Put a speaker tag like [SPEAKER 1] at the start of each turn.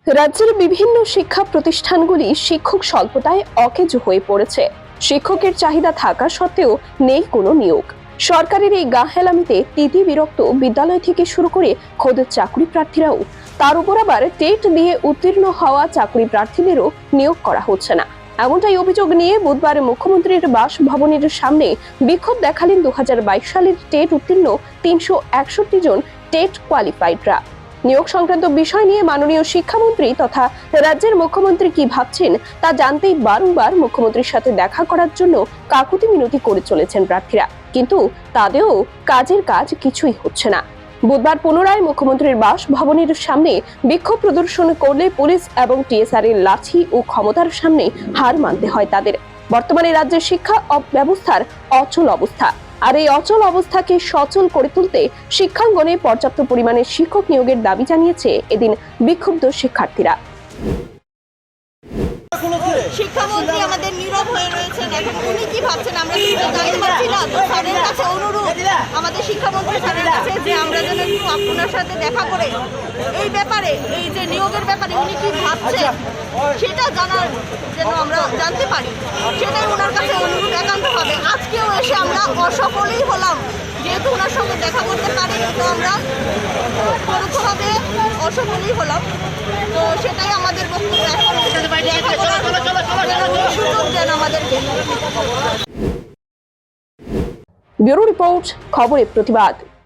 [SPEAKER 1] রাজ্যের বিভিন্ন শিক্ষা প্রতিষ্ঠানগুলি শিক্ষক স্বল্পতায় অকেজো হয়ে পড়েছে। শিক্ষকের চাহিদা থাকা সত্ত্বেও নেই কোনো নিয়োগ। সরকারের এই গাহেলামিতে তিতি বিরক্ত বিদ্যালয় থেকে শুরু করে খোদ চাকরি প্রার্থীরাও। তার উপর আবার টেট দিয়ে উত্তীর্ণ হওয়া চাকরি প্রার্থীদেরও নিয়োগ করা হচ্ছে না। এমনটাই অভিযোগ নিয়ে বুধবার মুখ্যমন্ত্রীর বাসভবনের সামনে বিক্ষোভ দেখালেন 2022 সালের টেট উত্তীর্ণ 361 জন টেট কোয়ালিফাইডরা। নিয়োগ সংক্রান্ত বিষয় নিয়ে মাননীয় শিক্ষামন্ত্রী তথা রাজ্যের মুখ্যমন্ত্রী কি ভাবছেন তা জানতেই বারংবার মুখ্যমন্ত্রীর সাথে দেখা করার জন্য কাকুতি মিনতি করে চলেছেন প্রার্থীরা, কিন্তু তাদেরও কাজের কাজ কিছুই হচ্ছে না। বুধবার পুনরায় মুখ্যমন্ত্রীর বাসভবনের সামনে বিক্ষোভ প্রদর্শন করলে পুলিশ এবং টিএসআর এর লাঠি ও ক্ষমতার সামনে হার মানতে হয় তাদের। বর্তমানে রাজ্যের শিক্ষা ব্যবস্থার অচল অবস্থা, আর এই অচল অবস্থাকে সচল করে তুলতে শিক্ষাঙ্গনে পর্যাপ্ত পরিমাণে শিক্ষক নিয়োগের দাবি জানিয়েছে এদিন বিক্ষুব্ধ শিক্ষার্থীরা।
[SPEAKER 2] শিক্ষামন্ত্রী আমাদের নীরব হয়ে রয়েছেন, এখন উনি কি ভাবছেন আমরা জানতে পারছি না। তো স্যারের কাছে অনুরোধ আমাদের শিক্ষামন্ত্রী স্যারের কাছে যে আমরা যেন একটু আপনার সাথে দেখা করে এই ব্যাপারে, এই যে নিয়োগের ব্যাপারে উনি কি ভাবছেন সেটা জানার যেন আমরা জানতে পারি, সেটাই ওনার কাছে অনুরোধ একান্ত হবে। আজকেও এসে আমরা অসফলই হলাম, যেহেতু ওনার সঙ্গে দেখা করতে পারি, তো আমরা পরোক্ষভাবে অসফলই হলাম। তো সেটাই আমাদের বক্তব্য, সুযোগ দেন আমাদেরকে।
[SPEAKER 1] ব্যুরো রিপোর্ট, খবরের প্রতিবাদ।